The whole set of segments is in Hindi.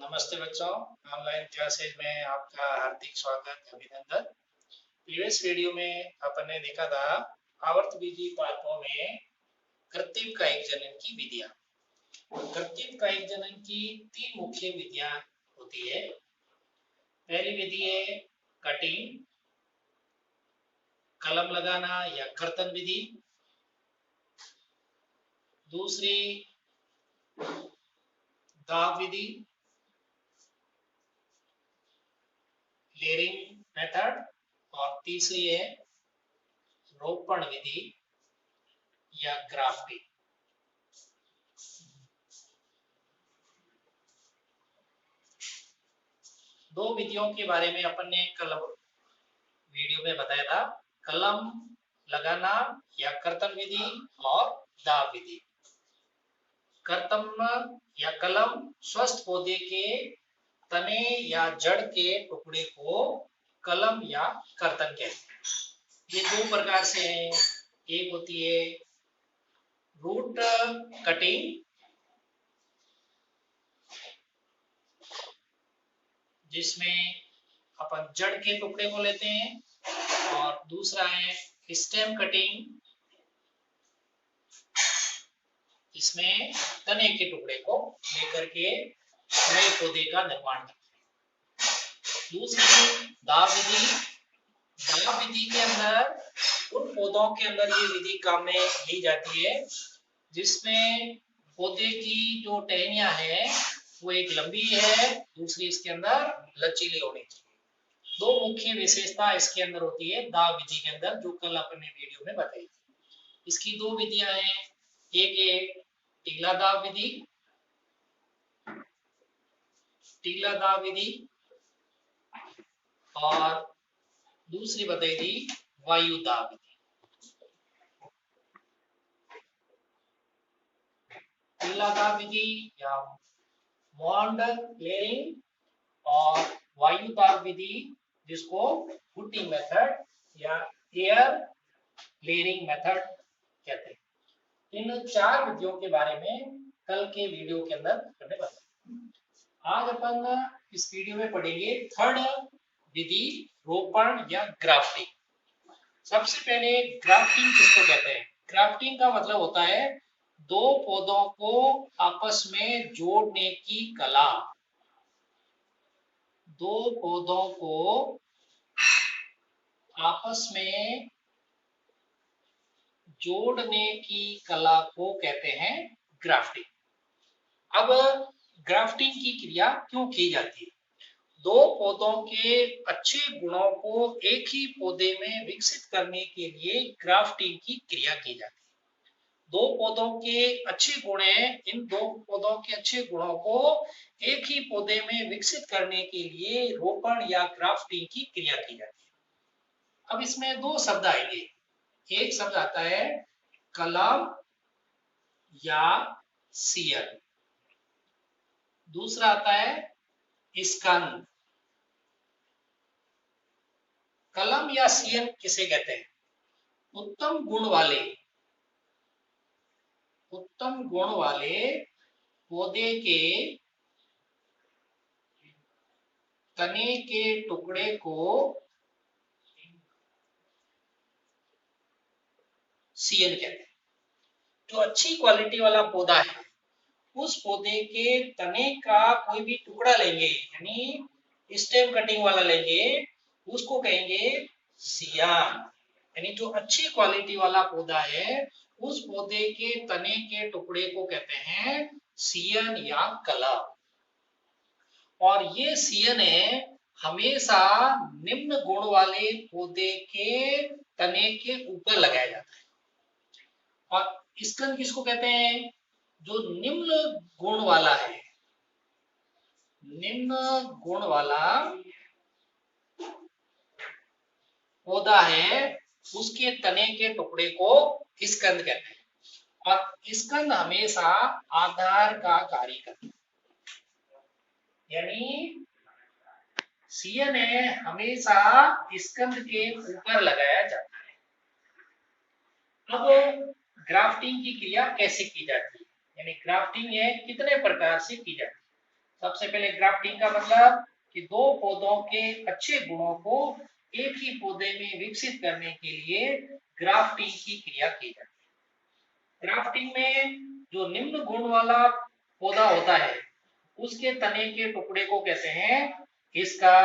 नमस्ते बच्चों, ऑनलाइन क्लासेज में आपका हार्दिक स्वागत अभिनंदन। प्रीवियस वीडियो में अपन ने देखा था आवर्त बीजी पाठों में कृत्रिम कायिक जनन की विधियां। कृत्रिम कायिक जनन की तीन मुख्य विधियां होती है। पहली विधि है कटिंग, कलम लगाना या कर्तन विधि। दूसरी दाब विधि, लेयरिंग मेथड, और तीसरी है रोपण विधि या ग्राफ्टिंग। दो विधियों के बारे में अपन ने कल वीडियो में बताया था, कलम लगाना या कर्तन विधि और दाब विधि। कर्तन या कलम स्वस्थ पौधे के तने या जड़ के टुकड़े को कलम या कर्तन कहते हैं। ये दो प्रकार से है। एक होती है रूट कटिंग, जिसमें अपन जड़ के टुकड़े को लेते हैं, और दूसरा है स्टेम कटिंग, इसमें तने के टुकड़े को लेकर के नए पौधे का निर्माण करते हैं। दूसरी दाब विधि। दाब विधि के अंदर उन पौधों के अंदर ये विधि काम में ली जाती है जिसमें पौधे की जो टहनियां है वो एक लंबी है, दूसरी इसके अंदर लचीली होनी चाहिए। दो मुख्य विशेषता इसके अंदर होती है दाब विधि के अंदर, जो कल अपने वीडियो में बताई थी। इसकी दो विधियां हैं, एक है टीला दाब विधि, टीला दाब विधि, और दूसरी बताई थी वायु दाब विधि। टीला दाब विधि या मॉन्ड लेयरिंग, और वायु दाब विधि जिसको हुटी मेथड या एयर लेयरिंग मेथड कहते हैं। इन चार विधियों के बारे में कल के वीडियो के अंदर हमने बताया। आज अपन इस वीडियो में पढ़ेंगे थर्ड विधि, रोपण या ग्राफ्टिंग। सबसे पहले ग्राफ्टिंग किसको कहते हैं? ग्राफ्टिंग का मतलब होता है दो पौधों को आपस में जोड़ने की कला। दो पौधों को आपस में जोड़ने की कला को कहते हैं ग्राफ्टिंग। अब ग्राफ्टिंग की क्रिया क्यों की जाती है? दो पौधों के अच्छे गुणों को एक ही पौधे में विकसित करने के लिए ग्राफ्टिंग की क्रिया की जाती है। दो पौधों के अच्छे गुण हैं, इन दो पौधों के अच्छे गुणों को एक ही पौधे में विकसित करने के लिए रोपण या ग्राफ्टिंग की क्रिया की जाती है। अब इसमें दो शब्द आएंगे। एक शब्द आता है कलम या सियर, दूसरा आता है स्कंद। कलम या सियन किसे कहते हैं? उत्तम गुण वाले पौधे के तने के टुकड़े को सियन कहते हैं। जो अच्छी क्वालिटी वाला पौधा है उस पौधे के तने का कोई भी टुकड़ा लेंगे, यानी स्टेम कटिंग वाला लेंगे, उसको कहेंगे सियान। यानी जो अच्छी क्वालिटी वाला पौधा है उस पौधे के तने के टुकड़े को कहते हैं सियन या कलम। और ये सियन है हमेशा निम्न गुण वाले पौधे के तने के ऊपर लगाया जाता है। और स्कंद किसको कहते हैं? जो निम्न गुण वाला है, निम्न गुण वाला पौधा है उसके तने के टुकड़े को स्कंद कहते हैं। और स्कंद हमेशा आधार का कार्य करता है, यानी सियन है हमेशा स्कंद के ऊपर लगाया जाता है। अब ग्राफ्टिंग की क्रिया कैसे की जाती है, यानी ग्राफ्टिंग है कितने प्रकार से की जाती है? सबसे पहले ग्राफ्टिंग का मतलब कि दो पौधों के अच्छे गुणों को एक ही पौधे में विकसित करने के लिए ग्राफ्टिंग की क्रिया की जाती है। ग्राफ्टिंग में जो निम्न गुण वाला पौधा होता है उसके तने के टुकड़े को कहते हैं इसका,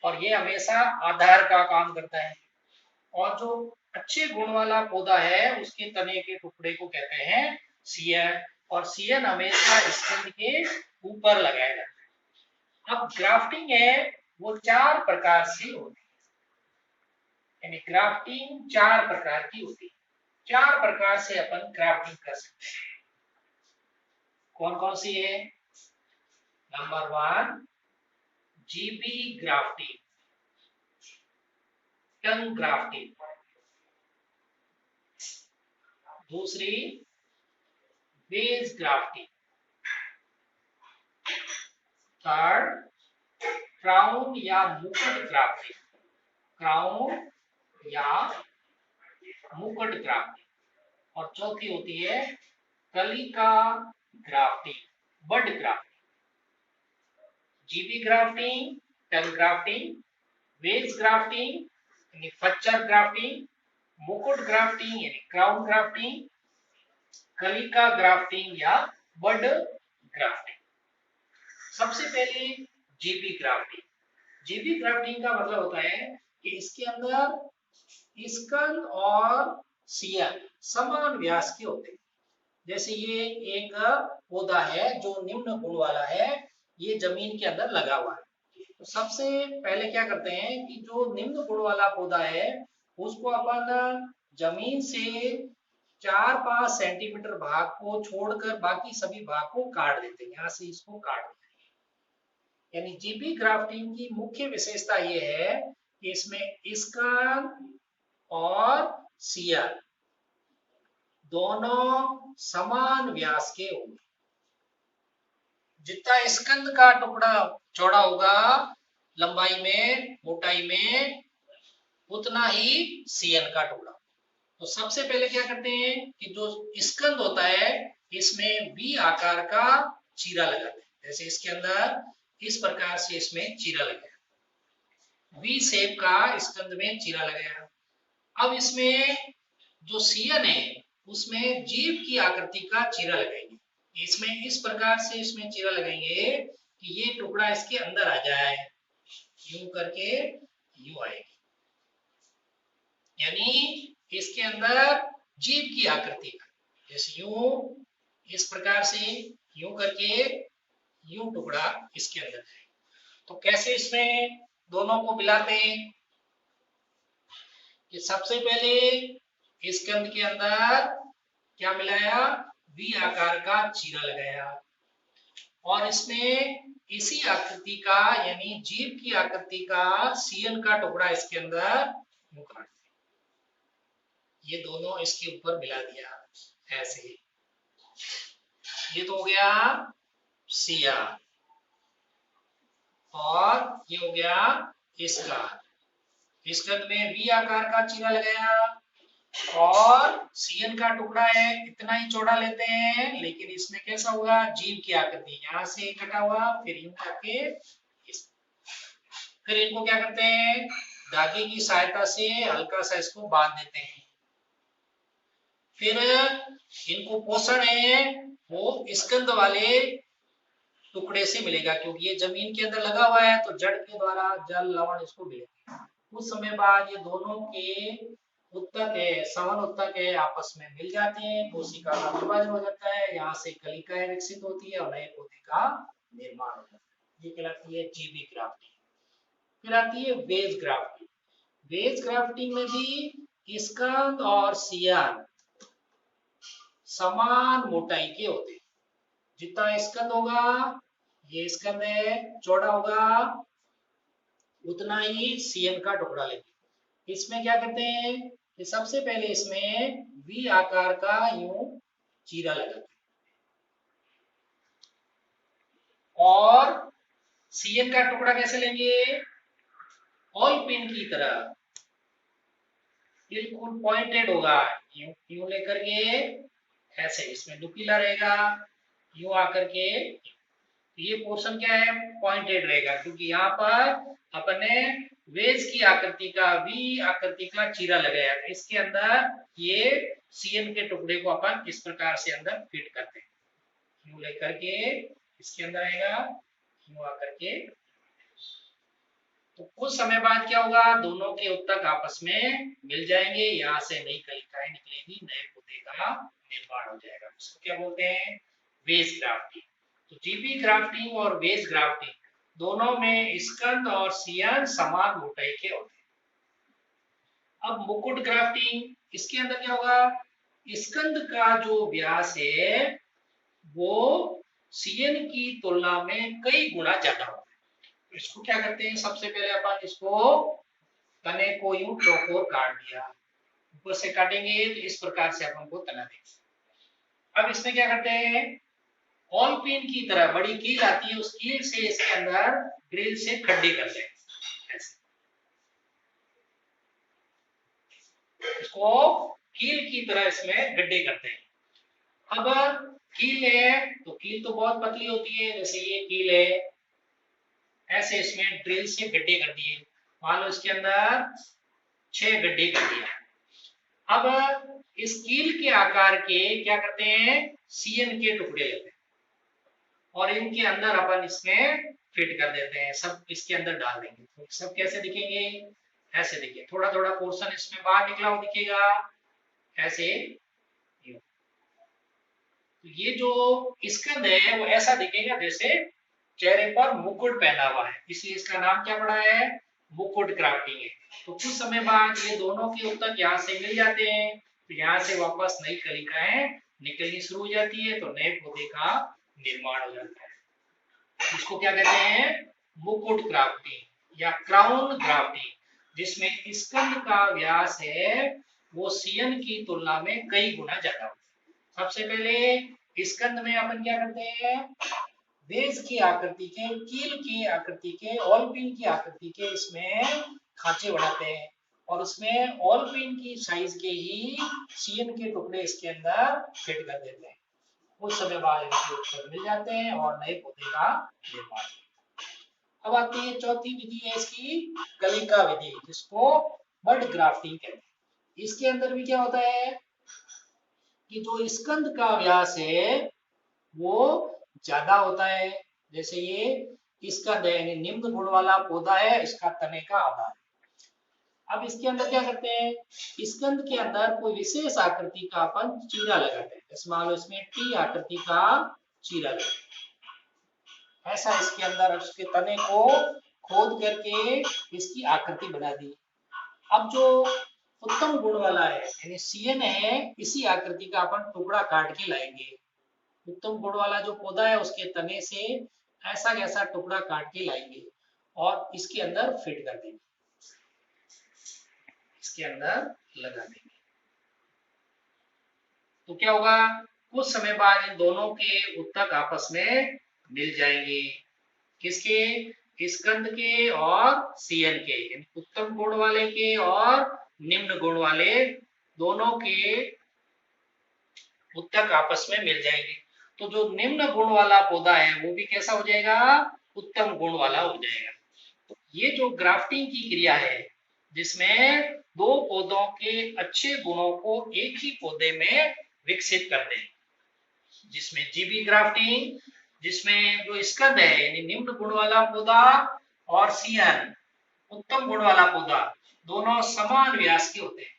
और ये हमेशा आधार का काम करता है। और जो अच्छे गुण वाला पौधा है उसके तने के टुकड़े को कहते हैं सीयन, और सीयन हमेशा स्कंद के ऊपर लगाया जाता है। अब ग्राफ्टिंग है वो चार प्रकार से होती है, यानी ग्राफ्टिंग चार प्रकार की होती है। चार प्रकार से अपन ग्राफ्टिंग कर सकते हैं। कौन कौन सी है? नंबर 1 जीबी ग्राफ्टिंग, टंग ग्राफ्टिंग। दूसरी बेज ग्राफ्टिंग। थर्ड क्राउन या मुकुट ग्राफ्टिंग, क्राउन या मुकुट ग्राफ्टिंग। और चौथी होती है कलिका ग्राफ्टिंग, बड ग्राफ्टिंग। जीबी ग्राफ्टिंग, टंग ग्राफ्टिंग, वेज ग्राफ्टिंग यानी फच्चर ग्राफ्टिंग, मुकुट ग्राफ्टिंग यानी क्राउन ग्राफ्टिंग, कलिका ग्राफ्टिंग या बड ग्राफ्टिंग। सबसे पहले जीबी ग्राफ्टिंग। जीबी ग्राफ्टिंग का मतलब होता है कि इसके अंदर स्कंद और सियर समान व्यास के होते हैं। जैसे ये एक पौधा है जो निम्न गुण वाला है, ये जमीन के अंदर लगा हुआ है। तो सबसे पहले क्या करते हैं कि जो निम्न गुण वाला पौधा है उसको अपन जमीन से 4-5 सेंटीमीटर भाग को छोड़कर बाकी सभी भाग को काट देते हैं। यहाँ से इसको काट देते हैं। यानी जीबी ग्राफ्टिंग की मुख्य विशेषता ये है कि इसमें स्कंद और सियर दोनों समान व्यास के होंगे। जितना स्कंद का टुकड़ा चौड़ा होगा लंबाई में, मोटाई में, उतना ही सियन का टुकड़ा। तो सबसे पहले क्या करते हैं कि जो स्कंद होता है इसमें वी आकार का चीरा लगाते हैं। जैसे इसके अंदर इस प्रकार से इसमें चीरा लगाया, वी शेप का स्कंद में चीरा लगाया। अब इसमें जो सियन है उसमें जीभ की आकृति का चीरा लगाएंगे। इसमें इस प्रकार से इसमें चीरा लगाएंगे कि ये टुकड़ा इसके अंदर आ जाए, यूं करके यूं आएगी, यानी इसके अंदर जीभ की आकृति का, जैसे यूं इस प्रकार से यूं करके यूं टुकड़ा इसके अंदर है। तो कैसे इसमें दोनों को मिलाते हैं कि सबसे पहले स्कंद के अंदर क्या मिलाया, वी आकार का चीरा लगाया, और इसमें इसी आकृति का यानी जीभ की आकृति का सीयन का टुकड़ा इसके अंदर काट दिया, ये दोनों इसके ऊपर मिला दिया ऐसे ही। ये तो हो गया सिया, और ये हो गया इसका। स्कंद में वी आकार का चीरा लगाया, और सीएन का टुकड़ा है इतना ही चौड़ा लेते हैं, लेकिन इसमें कैसा होगा, जीभ की आकृति यहाँ से कटा हुआ, फिर यूं करके फिर इनको क्या करते हैं, धागे की सहायता से हल्का सा इसको बांध देते हैं। फिर इनको पोषण है वो स्कंद वाले टुकड़े से मिलेगा, क्योंकि ये जमीन के अंदर लगा हुआ है तो जड़ के द्वारा जल लवण इसको मिलेगा। कुछ समय बाद ये दोनों के उत्तक है, समान उत्तक है, आपस में मिल जाते हैं, कोशिका का विभाजन हो जाता है, यहाँ से कलिकाएं विकसित होती है और नए पौधे का निर्माण हो जाता है। ये कहलाती है जीबी ग्राफ्टिंग। फिर आती है वेज ग्राफ्टिंग। वेज ग्राफ्टिंग में भी स्कंद और सियन समान मोटाई के होते हैं। जितना स्कंद होगा, ये स्कंद है, चौड़ा होगा, उतना ही सीएन का टुकड़ा लेंगे। इसमें क्या करते हैं कि सबसे पहले इसमें वी आकार का यूं चीरा लगाते हैं, और सीएन का टुकड़ा कैसे लेंगे, ऑयल पेन की तरह बिल्कुल पॉइंटेड होगा, यूं यूं लेकर के ऐसे इसमें नुकीला रहेगा, यूं आकर के ये पोर्शन क्या है, पॉइंटेड रहेगा, क्योंकि यहाँ पर अपने वेज की आकृति का वी आकृति का चीरा लगाया है। इसके अंदर ये सीएन के टुकड़े को अपन इस प्रकार से अंदर फिट करते हैं, क्यू लेकर के इसके अंदर आएगा, क्यू आकर के। तो कुछ समय बाद क्या होगा, दोनों के उत्तक आपस में मिल जाएंगे, यहाँ से नई कलिकाएं निकलेंगी, नए पौधे का निर्माण हो जाएगा। इसको क्या बोलते हैं, वेज ग्राफ्टिंग। तो जीबी ग्राफ्टिंग और वेज ग्राफ्टिंग दोनों में स्कंद और सीयन समान मोटाई के होते हैं। अब मुकुट ग्राफ्टिंग, इसके अंदर क्या होगा, स्कंद का जो व्यास है वो सीएन की तुलना में कई गुना ज्यादा होता है। इसको क्या करते हैं, सबसे पहले अपन इसको तने को यूं चौकोर काट दिया, ऊपर से काटेंगे तो इस प्रकार से अपन को तना देंगे। अब इसमें क्या करते हैं, ऑल पिन की तरह बड़ी कील आती है, उस कील से इसके अंदर ड्रिल से खड्डे करते हैं ऐसे। इसको कील की तरह इसमें गड्ढे करते हैं। अब कील है तो कील तो बहुत पतली होती है, जैसे ये कील है, ऐसे इसमें ड्रिल से गड्ढे कर दिए, मान लो इसके अंदर 6 गड्ढे कर दिए। अब इस कील के आकार के क्या करते हैं, सीएन के टुकड़े लेते हैं और इनके अंदर अपन इसमें फिट कर देते हैं, सब इसके अंदर डाल देंगे। तो सब कैसे दिखेंगे, ऐसे दिखेंगे, थोड़ा थोड़ा पोर्शन इसमें बाहर निकला हुआ दिखेगा ऐसे। तो ये जो स्कंद है वो ऐसा दिखेगा जैसे चेहरे पर मुकुट पहना हुआ है, इसलिए इसका नाम क्या पड़ा है, मुकुट ग्राफ्टिंग है। तो कुछ समय बाद ये दोनों के उत्तक यहाँ से मिल जाते हैं, तो यहाँ से वापस नई कलिकाएं निकलनी शुरू हो जाती है, तो नए पौधे का निर्माण हो जाता है। इसको क्या कहते हैं, मुकुट ग्राफ्टिंग या क्राउन ग्राफ्टिंग, जिसमें स्कंद का व्यास है वो सीएन की तुलना में कई गुना ज्यादा होता है। सबसे पहले स्कंद में अपन क्या करते हैं, वेज की आकृति के, कील की आकृति के, ऑल पिन की आकृति के इसमें खांचे बनाते हैं और उसमें ऑल पिन की साइज के ही सीएन के टुकड़े इसके अंदर फिट कर देते हैं। कुछ समय बाद इनके उत्तर मिल जाते हैं और नए पौधे का निर्माण। अब आती है चौथी विधि है इसकी, कलिका विधि, जिसको बड ग्राफ्टिंग कहते हैं। इसके अंदर भी क्या होता है कि जो स्कंद का व्यास है वो ज्यादा होता है, जैसे ये स्कंद है यानी निम्न गुण वाला पौधा है, इसका तने का आधार। अब इसके अंदर क्या करते हैं, स्कंद के अंदर कोई विशेष आकृति का अपन चीरा लगाते हैं, जैसे मान लो इसमें टी आकृति का चीरा लगाते, ऐसा इसके अंदर उसके तने को खोद करके इसकी आकृति बना दी। अब जो उत्तम गुण वाला है यानी सीएन है, इसी आकृति का अपन टुकड़ा काट के लाएंगे। उत्तम गुण वाला जो पौधा है उसके तने से ऐसा कैसा टुकड़ा काट के लाएंगे और इसके अंदर फिट कर देंगे, इसके अंदर लगा देंगे। तो क्या होगा, कुछ समय बाद इन दोनों के उत्तक आपस में मिल जाएंगे, किसके, स्कंद के और सीएन के, उत्तम गुण वाले के और निम्न गुण वाले दोनों के उत्तक आपस में मिल जाएंगे। तो जो निम्न गुण वाला पौधा है वो भी कैसा हो जाएगा, उत्तम गुण वाला हो जाएगा। तो ये जो ग्राफ्टिंग की क्रिया है जिसमें दो पौधों के अच्छे गुणों को एक ही पौधे में विकसित करते हैं, जिसमें जीबी ग्राफ्टिंग, जिसमें जो स्कंद है यानी निम्न गुण वाला पौधा और सीएन उत्तम गुण वाला पौधा दोनों समान व्यास के होते हैं।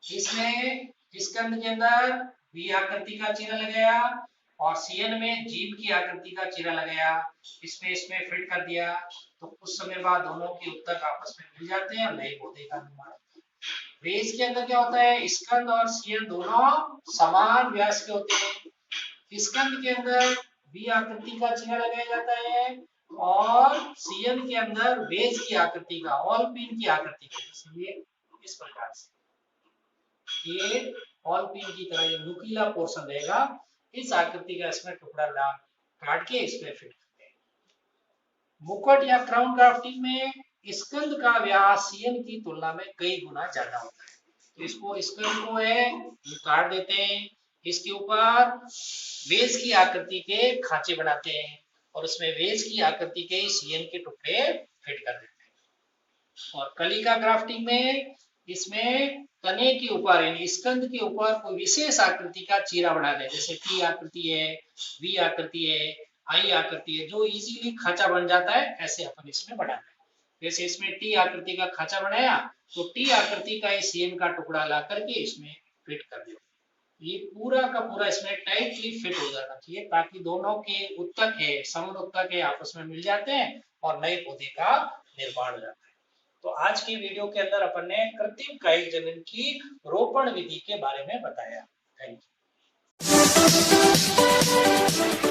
इसमें स्कंद के अंदर वी आकृति का चिन्ह लगाया और सीएन में जीभ की आकृति का चिन्ह लगाया, इसमें फिट कर दिया। तो कुछ समय बाद दोनों के उत्तक आपस में मिल जाते हैं और नए पौधे का निर्माण। वेज के अंदर क्या होता है, स्कंद और सीएन दोनों समान व्यास के होते हैं। स्कंद के अंदर वी आकृति का चिन्ह लगाया जाता है और सीएन के अंदर वेज की आकृति का, ऑल पिन की आकृति का, इसलिए इस प्रकार से ये ऑल पिन की तरह ये नुकीला पोर्शन रहेगा, इस आकृति का इसमें टुकड़ा काट के इसमें फिट करते हैं। मुकुट या क्राउन ग्राफ्टिंग में स्कंद का व्यास सीएन की तुलना में कई गुना ज्यादा होता है। तो इसको स्कंद को है काट देते हैं, इसके ऊपर वेज की आकृति के खांचे बनाते हैं और उसमें वेज की आकृति के सीएन के टुकड़े फिट कर देते हैं। और कलिका ग्राफ्टिंग में इसमें तने के ऊपर यानी स्कंद के ऊपर कोई विशेष आकृति का चीरा बना दे, जैसे टी आकृति है, वी आकृति है, आई आकृति है, जो इजीली खांचा बन जाता है, ऐसे अपन इसमें बनाते हैं। जैसे इसमें टी आकृति का खांचा बनाया तो टी आकृति का सीएन का टुकड़ा ला करके इसमें फिट कर दिया। ये पूरा का पूरा इसमें टाइटली फिट हो जाना चाहिए ताकि दोनों के उत्तक है, समुद्र उत्तक है, आपस में मिल जाते हैं और नए पौधे का निर्माण हो जाता है। तो आज की वीडियो के अंदर अपन ने कृत्रिम कायिक जनन की रोपण विधि के बारे में बताया। Thank you.